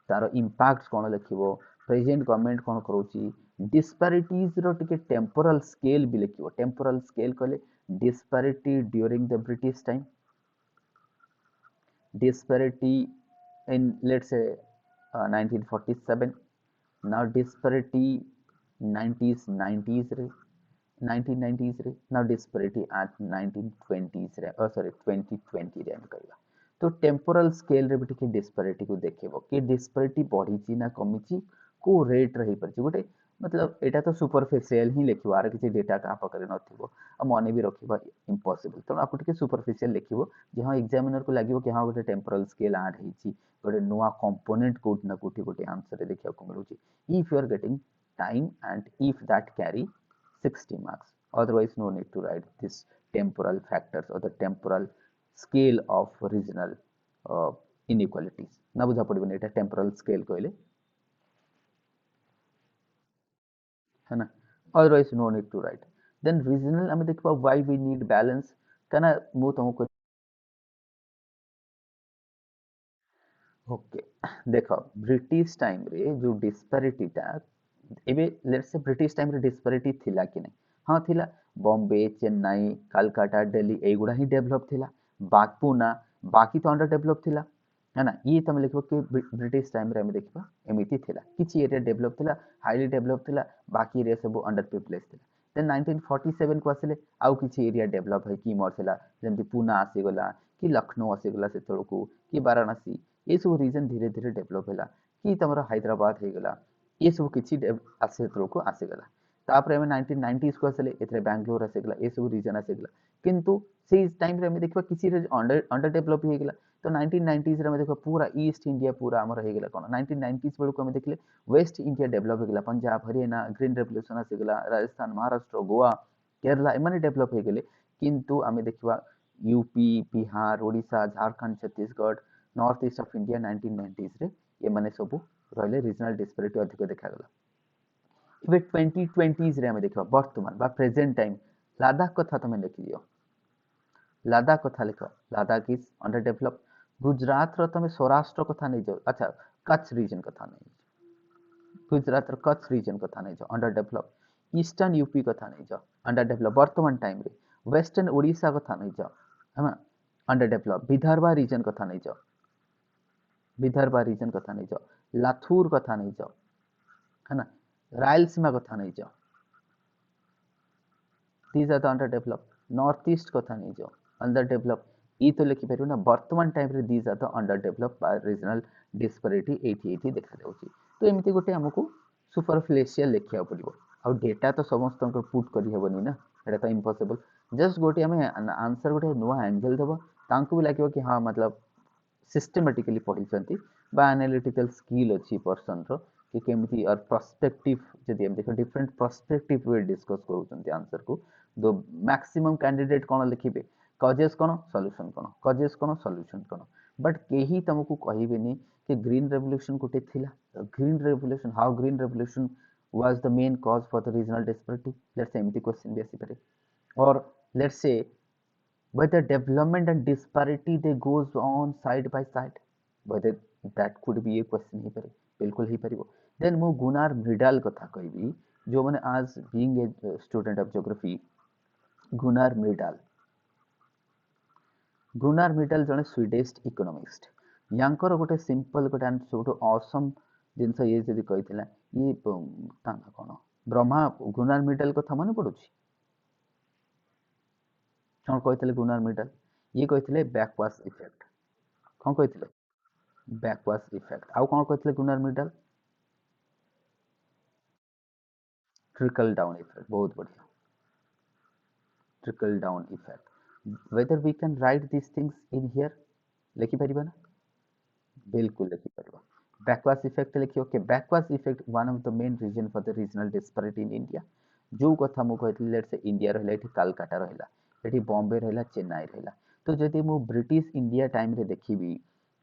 तार इंपैक्ट्स कोन लिखिबो प्रेजेंट गवर्नमेंट कोन करूची डिस्पैरिटीज रो टिके टेंपोरल स्केल भी लिखिबो टेंपोरल स्केल कहले disparity during the British time disparity in let's say 1947 now disparity 90s रे 1990s रे now disparity at 1920s रे sorry 2020 रे हम कहला तो टेंपोरल स्केल रे भी टिके डिस्पैरिटी को देखिबो कि डिस्पैरिटी बढ़ी ची ना कमी ची को रेट रही पर गोटे मतलब एटा तो सुपरफिशियल ही लिखिबो आर किसी डेटा का पाखरे नथिबो आ मने भी रखिबा इम्पॉसिबल तो आपको टिके सुपरफिशियल लिखिबो जे हां एग्जामिनर को लागिबो कि हां गोटे टेंपोरल स्केल ऐड हेची गोटे नुआ कंपोनेंट कोट ना कोठी गोटे आंसर देखिया को मिलुची if you are getting time and if that carry 60 marks otherwise no need to write this temporal factors or the temporal scale of regional inequalities ना बुझा पड़बनी एटा टेंपोरल स्केल कहले है ना otherwise no need to write then regional हमें देखबा why we need balance कना मु तुमको ओके देख ब्रिटिश टाइम रे जो डिस्पैरिटी टा एबे लेट्स से ब्रिटिश टाइम रे डिस्पैरिटी थिला कि नहीं हाँ थिला बॉम्बे चेन्नई कलकत्ता दिल्ली एगुड़ा ही डेवलप थिला बाकी बाकी तो अंडर डेवलप थिला है ना ये तुम लिखबो कि ब्रिटिश टाइम रे हम देखबा एमिति थिला किछि एरिया डेवलप थिला हाईली डेवलप थिला बाकी एरिया सब अंडर प्रिविलेज थिला देन 1947 को आसले आउ किछि एरिया डेवलप है कि मोर थिला जेमति पुना आसी गला कि लखनऊ आसी गला से तळको कि वाराणसी ये सब रीजन धीरे धीरे डेवलप होला कि तमरो हैदराबाद हे गला ये सब किछि आसे तळको आसी गला तापर हम 1990s को आसले एथरे बेंगलोर आसी गला ये सब रीजन आसी गला किंतु से टाइम रे हम देखबा किछि अंडर अंडर डेवलप हे गला तो 1990s रे हम देखो पूरा ईस्ट इंडिया पूरा हमर हे गेला कोन 1990s बेलको हम देखले वेस्ट इंडिया डेवलप हे गेला पंजाब हरियाणा ग्रीन रेवोल्यूशन आसी गेला राजस्थान महाराष्ट्र गोवा केरला एमाने डेवलप हे गेले किंतु हमें देखबा UP Bihar Odisha Jharkhand Chhattisgarh north east of India 1990s रे ये माने सब रहले रीजनल डिस्पैरिटी अधिक देखा गला इबे 2020s रे हम देखबा वर्तमान बा प्रेजेंट टाइम लद्दाख कथा तमे देखि दियो लद्दाख कथा लिख Ladakh is under develop Gujarat रो तमे सौराष्ट्र कथा नहीं जाओ अच्छा कच्छ रीजन कथा नहीं गुजरात रो कच्छ रीजन कथा नहीं जाओ अंडर डेवलप ईस्टर्न यूपी कथा नहीं जाओ अंडर डेवलप वर्तमान टाइम रे वेस्टर्न ओडिशा कथा नहीं जाओ है ना अंडर डेवलप विदर्भ रीजन कथा नहीं जाओ विदर्भ रीजन कथा नहीं जाओ लाथुर कथा नहीं जाओ है ना रायलसीमा कथा नहीं जाओ these are the under develop north east कथा नहीं जाओ अंडर डेवलप ई तो लिखि परियो ना वर्तमान टाइम रे these are the under develop by regional disparity 80 देखा जाउची तो एमिति गोटे हमको सुपरफिशियल लिखिया पड़िबो आ डेटा तो समस्त को पुट करी हेबनी ना एटा तो इम्पॉसिबल जस्ट गोटे हमें आंसर गोटे नुआ एंगल देबो तांको भी लागियो कि हां मतलब सिस्टमैटिकली पढिचंती बा एनालिटिकल स्किल अछि पर्सन रो कि केमिति और पर्सपेक्टिव जदि हम देखो डिफरेंट पर्सपेक्टिव वे डिस्कस करूचंती आंसर को दो मैक्सिमम कैंडिडेट कोन लिखिबे कजेस कोन सॉल्यूशन कोन कजेस कोन सॉल्यूशन कोन बट केही तुमको कहबेनी कि ग्रीन रेवोल्यूशन गोटे थिला green revolution how green revolution was the main cause for the regional disparity. Let's say empty question be asipare, or let's say whether development and disparity they goes on side by side, whether that could be a question ही पारे बिल्कुल ही पारिबो. Then मु Gunnar मिडाल कथा कहबी जो माने आज being a student of geography. Gunnar Myrdal Gunnar Myrdal जने Swedish economist यांकर गोटे सिंपल गोटे सब ऑसम जिनस ये जदि कहिथिला ये ताना कोन ब्रह्मा गुनार मिडाल कथा मन पडुछि कोन कहिथिले गुनार मिडाल ये कहिथिले बैकवाश इफेक्ट कोन कहिथिले बैकवाश इफेक्ट आउ कोन कहिथिले गुनार मिडाल ट्रिकल डाउन इफेक्ट बहुत बढ़िया trickle down effect. Whether we can write these things in here, लिखी परिबा ना बिल्कुल लिखी परिबा. Backward effect लिखियो कि backward effect one of the main reason for the regional disparity in India. जो कथा मु कहली लेट्स से इंडिया रहला एठी कलकत्ता रहला एठी बॉम्बे रहला चेन्नई रहला तो जदि मु ब्रिटिश इंडिया टाइम रे देखिबी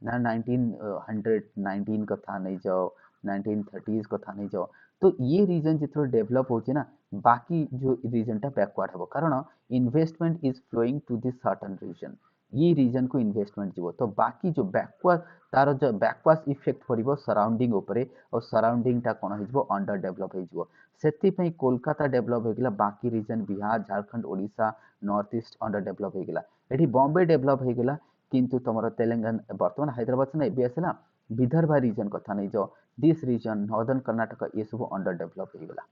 ना 1919 कथा नहीं जाओ 1930s कथा नहीं जाओ तो ये रीजन जितो डेवलप होचे ना बाकी जो रीजन टा बैकवर्ड हबो कारण investment is flowing to this certain region ये रीजन को इन्वेस्टमेंट जीवो तो बाकी जो बैकवर्ड तार जो बैकवर्ड इफेक्ट पड़िबो सराउंडिंग उपरे और सराउंडिंग टा कोन हिजबो अंडर डेवलप हिजबो सेति पई कोलकाता डेवलप होइगला बाकी region Bihar Jharkhand Odisha north east under develop होइगला एठी बॉम्बे डेवलप होइगला किंतु तमरो तेलंगाना वर्तमान हैदराबाद से एबी आसला विदर्भ रीजन कथा नहीं जो दिस रीजन नॉर्दर्न कर्नाटक ये सब अंडर डेवलप होइगला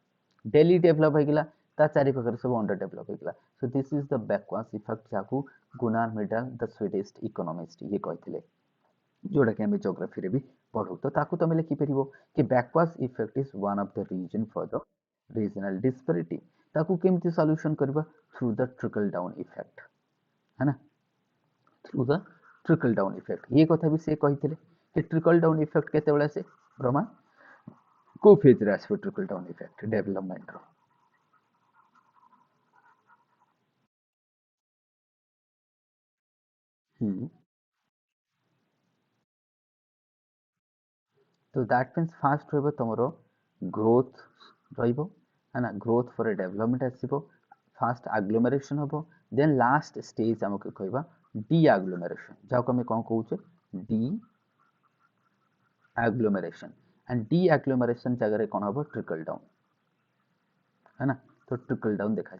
दिल्ली डेवलप होइगला ता चारि पाखर सब अंडर डेवलप होइगला so this is the backward effect जाकू Gunnar Myrdal the Swedish economist ये कहथिले जोड़ा कि हमें ज्योग्राफी रे भी पढ़ू तो ताकू तमे लिखि परिबो कि backward effect is one of the region for the regional disparity ताकू केमती सॉल्यूशन करबा through the trickle down effect है ना through the trickle down effect ये कथा भी से कहिथिले कि ट्रिकल डाउन इफेक्ट केते बेला से ब्रह्मा को फेज रे आसबो ट्रिकल डाउन इफेक्ट डेवलपमेंट रो हम्म तो दैट मीन्स फास्ट रहबो तमरो ग्रोथ रहइबो है ना ग्रोथ फॉर ए डेवलपमेंट आसीबो फास्ट एग्लोमेरेशन हबो देन लास्ट स्टेज हमके कहबा डी एग्लोमेरेशन जाको हमें कोन कहउचे deagglomeration and deagglomeration जगह कौन हम ट्रिकल डाउन है ना तो ट्रिकल डाउन देखा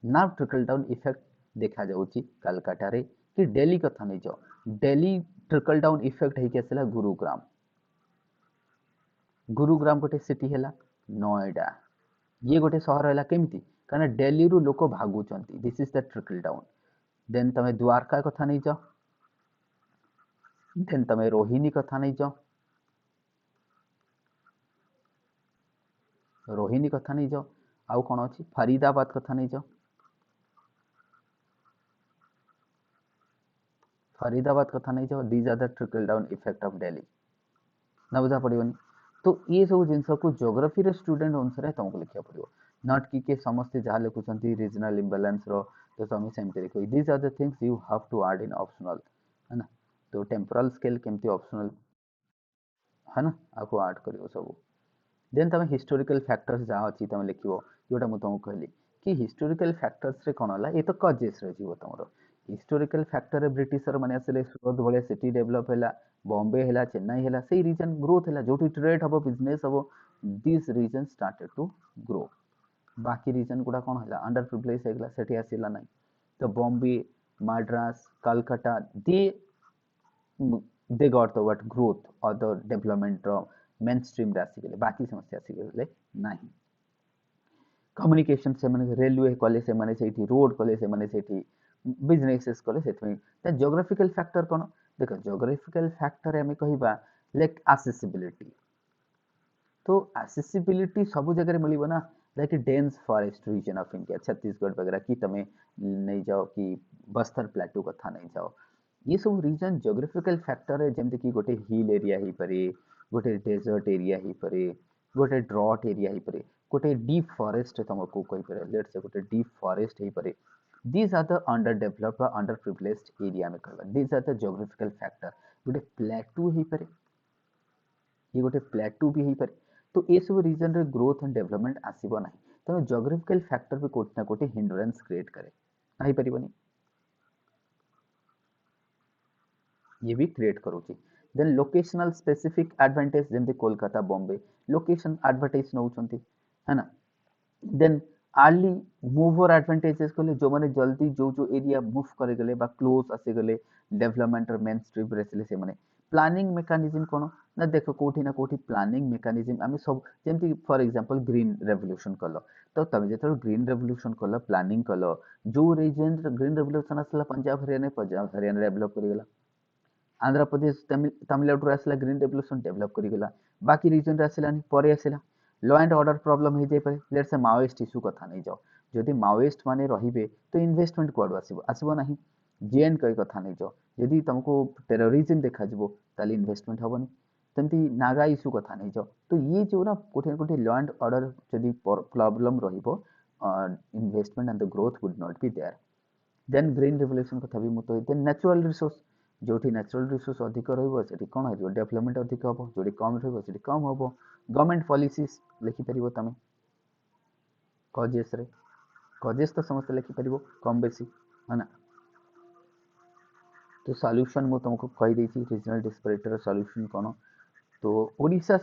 नाउ ट्रिकल डाउन इफेक्ट देखा जाउची कलकत्ता रे कि दिल्ली कथा नहीं जाओ दिल्ली ट्रिकल डाउन इफेक्ट है आसला गुरुग्राम गोटे सिटी है नोएडा ये गोटे सहर है केमती कारण दिल्ली रु लोक भागुचंती this is the trickle down then तमे द्वारका कथा नहीं जाओ देन तमे रोहिणी कथा नहीं जाओ रोहिणी कथा नहीं जाओ आउ कौन अच्छी फरीदाबाद कथा नहीं जाओ फरीदाबाद कथा नहीं जाओ these are the trickle down effect of Delhi ना बुझा पड़ोनी तो ये सब जिनस को ज्योग्राफी स्टूडेंट अनुसार तुमको लिखा पड़ो नॉट कि समस्ते जहाँ लिखुंट रीजनल इम्बालांस रो तो तुम सेमती लिख these are the things you have to add in optional है ना तो टेम्पोरल स्केल केमती ऑप्शनल है ना आपको ऐड करियो सब देन तुम हिस्टोरिकल फैक्टर्स जहाँ अच्छी तुम लिख जोटा मुझे तुमको कहली कि हिस्टोरिकल फैक्टर्स रे कौन है ये तो कजेस रही तुम हिस्टोरिकल फैक्टर ब्रिटिशर मैंने आसे सूरत भाया सिटी डेवलप है बॉम्बे है चेन्नई है से रीजन ग्रोथ है जो ट्रेड हम बिजनेस हम this region started to grow बाकी रीजन गुड़ा कौन है अंडर प्रिविलेज होगा से आसला ना तो Bombay Madras Calcutta they got the what growth और द डेवलपमेंट मेन स्ट्रीम आसीगले बाकी समस्या आसीगले नहीं कम्युनिकेशन से माने रेलवे कले से माने सेठी रोड कले से माने सेठी बिजनेसेस कले सेठी जियोग्राफिकल फैक्टर कोन देखो जियोग्राफिकल फैक्टर हमें कहबा लाइक एक्सेसिबिलिटी तो एक्सेसिबिलिटी सब जगह मिलिबो ना like dense forest region of India Chhattisgarh वगैरह की तमे नहीं जाओ कि बस्तर प्लेटू कथा नहीं जाओ ये सब रीजन जियोग्राफिकल फैक्टर है जमते कि गोटे हिल एरिया ही परे गोटे डेजर्ट एरिया ही परे गोटे ड्रॉट एरिया ही परे गोटे डीप फॉरेस्ट तुमको कही पारे लेट्स से गोटे डीप फॉरेस्ट ही परे these are the under developed under privileged area में कहबा these are the geographical factor गोटे प्लेटू हो पारे, ये गोटे प्लेटू भी हो पारे। तो ये सब रीजन रे ग्रोथ एंड डेवलपमेंट आसीबो नाही। तेणु जोग्राफिकल फैक्टर भी कोठी ना कोठी हिंड्रेंस क्रिएट करे, नहीं परिबनी, ये भी क्रिएट करूची। देन लोकेशनल स्पेसिफिक एडवांटेज जेमती कोलकाता बॉम्बे लोकेशन एडवर्टाइज नउचंती, है ना। देन अर्ली मूवर एडवांटेजेस कहले जो माने जल्दी जो जो एरिया मूव करे गले बा क्लोज आसे गले डेवलपमेंट और मेन स्ट्रीम रेसले से माने प्लानिंग मेकानिज्म कोन ना देखो कोठी ना कोठी प्लानिंग मेकानिज्म आमे सब जेमती फॉर एग्जांपल ग्रीन रेवोल्यूशन कलो, तो तमे जेतो ग्रीन रेवोल्यूशन कलो प्लानिंग कलो जो रीजन ग्रीन रेवोल्यूशन आसला पंजाब हरियाणा डेवलप करिगला, आंध्र प्रदेश तमिलनाडु आसला ग्रीन रेवोल्यूशन डेवलप करिगला, बाकी रीजन रे आसलानी परे आसला लॉ एंड ऑर्डर प्रॉब्लम हो जाय पारे, लेट्स से माओइस्ट इश्यू कथा नहीं जाओ, जदि माओइस्ट माने रहिबे तो इन्वेस्टमेंट कोड आसीबो आसीबो नाही, जेएन कई कथा नहीं जाओ, जदि तुमको टेररिज्म देखा जिवो ताली इन्वेस्टमेंट हबनी, तमती नागा इश्यू कथा नहीं जाओ। तो ये जो ना कोठे कोठे लॉ एंड ऑर्डर जदि प्रॉब्लम रहिबो investment and the growth would not be there. Then green revolution कथा भी मुत देन नेचुरल रिसोर्स जो नेचुरल रिसोर्स अधिक रही कौन हो डेवलपमेंट अधिक हम जो कम रही कम हम गवर्नमेंट पॉलिसीज लिखिपर तुम कजेस रे कजेस तो समस्त लिखिपर कम बेसी, है ना। तो सॉल्यूशन मु तुमको कहीदे रीजनल डिस्पेरिटी सॉल्यूशन कौन, तो ओडिशा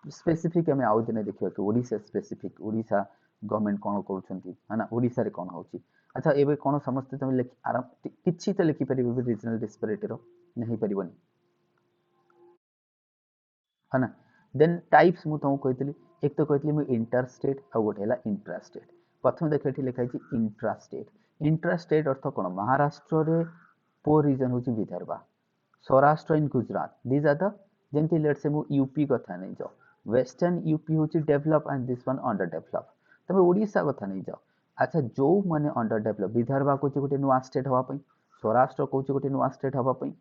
स्पेसिफिक आम आउ दिन देखा कि ओडिशा स्पेसिफिक ओडिशा गवर्नमेंट कौन कर, है ना, ओडिशा रे कौन होची। अच्छा एबे कौन समस्त तुम लिखि आराम किछि तो लिखिपर रीजनल डिस्पेरिटी नहीं पारबनी, है ना। देन टाइप्स मु तुमको कही एक तो कही मुझे इंटरस्टेट आ गोटे है इंट्रास्टेट। प्रथम देख ये लिखाई इंट्रास्टेट, इंट्रास्टेट अर्थ कौन महाराष्ट्र रे पो रीजन हूँ विदर्भा, सौराष्ट्र इन गुजरात दीज आर द जमती लेट से मु यूपी कथा नहीं जाओ, वेस्टर्न यूपी हूँ develop and this one under develop, तमें ओडिशा कथा नहीं जाओ। अच्छा जो मैंने अंडर डेवलप विदर्भा कौच गोटे नुआ स्टेट हाँपाई, सौराष्ट्र कौच गोटे नुआ स्टेट हाँपाई,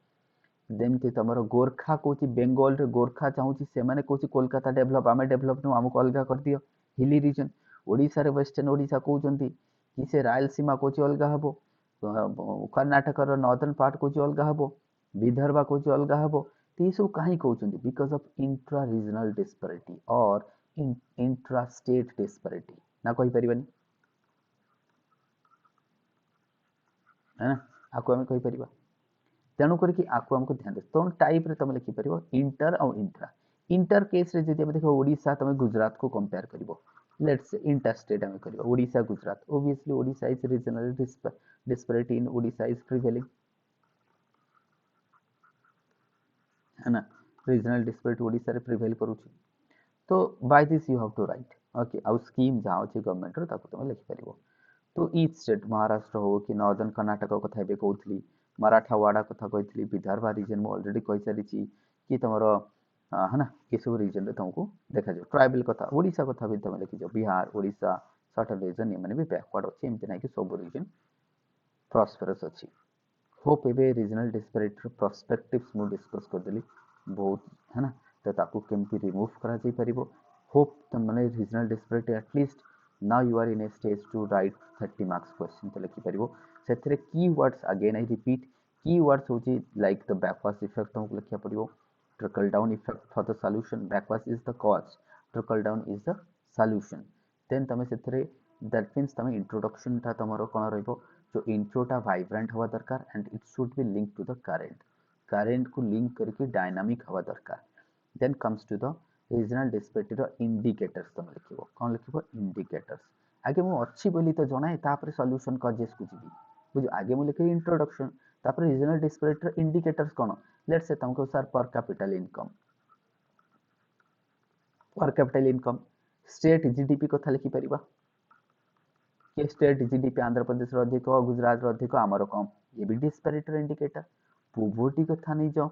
जेमती तुम गोरखा कौच बेंगल रे गोरखा चाहूँ से कौच कोलकाता डेवलप आम डेवलप नु आमको अलग कर दियो हिली रीजन, ओडिशा रे वेस्टर्न ओडिशा कहते कि से रायलसीमा कौच अलग हम, कर्णाटक नॉर्दर्न पार्ट कौच अलग हम, विदर्भा कौच अलग हम, तो ये सब कहीं कहते because of intra regional disparity और इंट्रा स्टेट डिस्पैरिटी ना कही परिबानी, है ना, आपको आम कही परिबा। तेणु करके आपको हमको ध्यान दे तो टाइप रे तुम लिखिपर इंटर और इंट्रा। इंटर केस रे जब देख ओडिशा तुम गुजरात को कंपेयर कर लेट्स इंटर स्टेट आम कर Odisha Gujarat obviously Odisha is regional disparity in Odisha is prevailing, है ना, रीजनल डिस्पैरिटी ओडिशा रे प्रिवेल करूची। तो by this you have to write okay आउ स्कीम जहाँ अच्छे गवर्नमेंट ताको तुम लिखिपर। तो ईच स्टेट महाराष्ट्र हो कि नॉर्दर्न कर्णाटक कथा ए कहती मराठावाड़ा कथा कही विदर्भा रीजन मुझे अलरेडी कही सारी कि तुम है ना ये सब रीजन में तुमको देखा जाए ट्राइबल कथा ओडिशा कथा भी तुम लिखिज बिहार ओडिशा सर्टन रीजन ये भी बैकवर्ड अच्छे एमती ना कि सब रीजन प्रॉस्पेरस अच्छी। होप ए रीजनल डिस्पैरिटी पर्सपेक्टिव्स मु डिस्कस करदेली बहुत, है ना, तो ताकू केमती रिमूव करा जाई परिबो। होप तुम मैंने regional disparity at least now you are in a stage to write 30 marks question तो लिखि परिबो। सेथरे keywords again I repeat keywords होची लाइक द बैकवर्ड इफेक्ट तुमको लिखिया परिबो, trickle down effect for the solution backwards is the cause, trickle down is the solution। then तमे सेथरे that means तमे introduction था तमरो कोन रहइबो जो intro टा vibrant हवा दरकार and it should be linked to the current को link करके dynamic हवा दरकार। then comes to the regional disparity row indicators तमे लिखिबो कोन लिखिबो indicators। आगे मु अच्छी बोली तो जणाए तापर सॉल्यूशन कजेस को जीवी बुझ आगे मु लिखे इंट्रोडक्शन तापर regional disparity indicators cone let's say तुमको सर पर कैपिटल इनकम स्टेट जीडीपी कथा लिखि परिबा कि स्टेट जीडीपी आंध्र प्रदेश रो अधिक गुजरात रो अधिक आमर कम ये भी डिस्पैरिटी इंडिकेटर। पोवर्टी कथा नहीं जाओ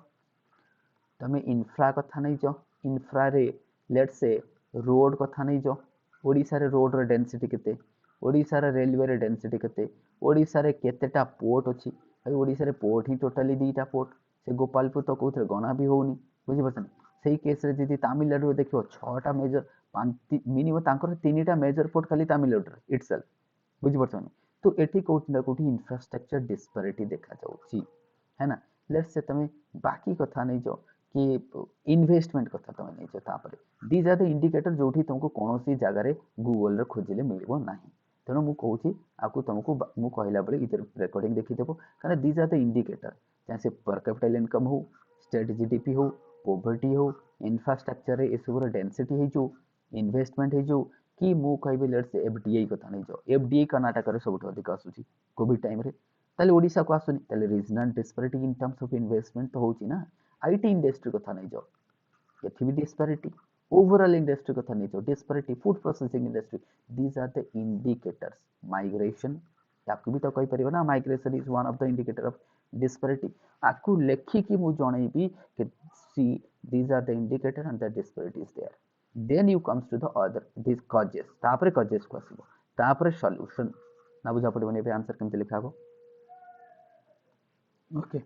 तमे इन्फ्रा कथा नहीं जाओ इन्फ्रा रे लेट्स से रोड कथा नहीं जाओ ओडिशा रे रोड रो डेंसिटी केते ओडिशा रे रेलवे रे डेंसिटी केते ओडिशा रे केतेटा पोर्ट अछि भाई ओडिशा रे पोर्ट ही टोटली दीटा पोर्ट से गोपालपुर तो कौन गणा भी होनी बुझी पार्सन से केस रे जदि तमिलनाडु देखो 6टा मेजर मिनिमम तीन टा मेजर पोर्ट खाली तमिलनाडु इटसेल्फ बुझी पार्सन। तो एठी कोठी ना कोठी इंफ्रास्ट्रक्चर डिस्पैरिटी देखा जाउची, है ना। लेट्स से तमे बाकी कथा नहीं जो कि इन्वेस्टमेंट कथा तमे नहीं जो तापरे दीज आर द इंडिकेटर जोठी तुमको कोनोसी जगह रे गूगल रे खोजिले मिलिबो नाही तेणु मु कहूची आकु तुमको मु कहला बेले इधर रेकॉर्डिंग देखि देबो कारण दीज आर द इंडिकेटर जैसे पर कैपिटल इनकम हो स्टेट जीडीपी हो पॉवर्टी हो इंफ्रास्ट्रक्चर रे एसबुर डेंसिटी हे जो इन्वेस्टमेंट हे जो कि मु कहबे लेट्स से एफडीआई कथा नहीं जो एफडीआई कर्नाटक रे सबुठ अधिक आसुची कोविड टाइम रे ताले ओडिशा को आसुनी ताले regional disparity in terms of investment तो होची ना आईटी इंडस्ट्री कथा नहीं जो एथि भी डिस्पैरिटी ओवरऑल इंडस्ट्री कथा नहीं जो disparity food processing industry these are the indicators migration याकू भी तो कहि परिबो ना migration is one of the indicator of disparity आकू लेखि कि मु जणैबी कि see these are the indicator and the disparity is there then you comes to the other this causes तापरे कॉजेस को आसीबो तापरे सॉल्यूशन ना बुझा पड़िबो ने आंसर केमते लिखा हो ओके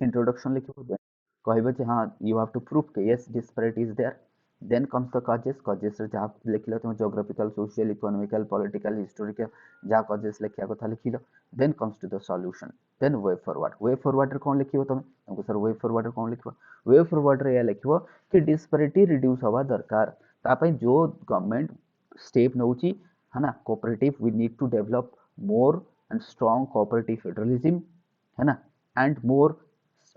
introduction लिखिबो कहबो जे हाँ यू हैव टू प्रूव के yes disparity is there then comes the causes रे जहाँ लिखिलो तुम geographical social economical political historical जहाँ कॉजेस लिखिया कथा लिखिलो then comes to the solution then way forward रे कोन लिखिबो तुमको सर वे फॉरवर्ड रे कोन लिखिबो वे फॉरवर्ड रे या लिखिबो कि डिस्पैरिटी रिड्यूस हवा दरकार ता पई जो गवर्नमेंट स्टेप नउची है ना cooperative we need to develop more and strong cooperative federalism है ना and more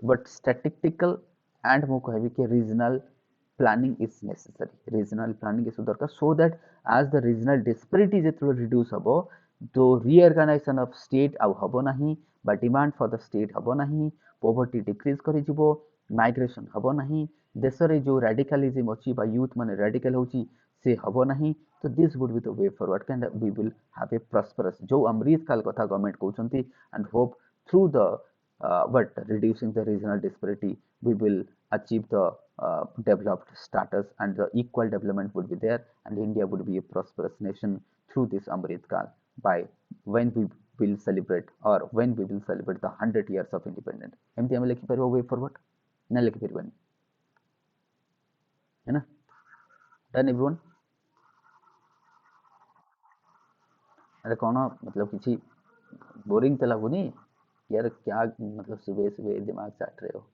but statistical and ମୁଁ କହିବି କି regional planning is necessary regional planning is ଦରକାର so that as the regional disparity ଯେତେବେଳେ reduce ହବ ତ reorganization of state ଆଉ ହବ ନାହିଁ ବା demand for the state ହବ ନାହିଁ poverty decrease କରିଯିବ migration ହବ ନାହିଁ ଦେଶରେ ଯୋଉ radicalism ଅଛି ବା youth ମାନେ radical ହଉଛି ସେ ହବ ନାହିଁ ତ this would be the way forward and we will have a prosperous ଯୋଉ ଅମୃତ କାଲ କଥା ଗଭର୍ଣ୍ଣମେଣ୍ଟ କହୁଛନ୍ତି and hope through the but reducing the regional disparity we will achieve the developed status and the equal development would be there and India would be a prosperous nation through this Amrit Kal by when we will celebrate or when we will celebrate the 100 years of independence एमती हमें लिखि परिबो way forward ना लिखि परिबो है ना done everyone अरे कौन मतलब किसी बोरिंग तो लगुनी यार क्या मतलब सुबह सुबह दिमाग चाट रहे हो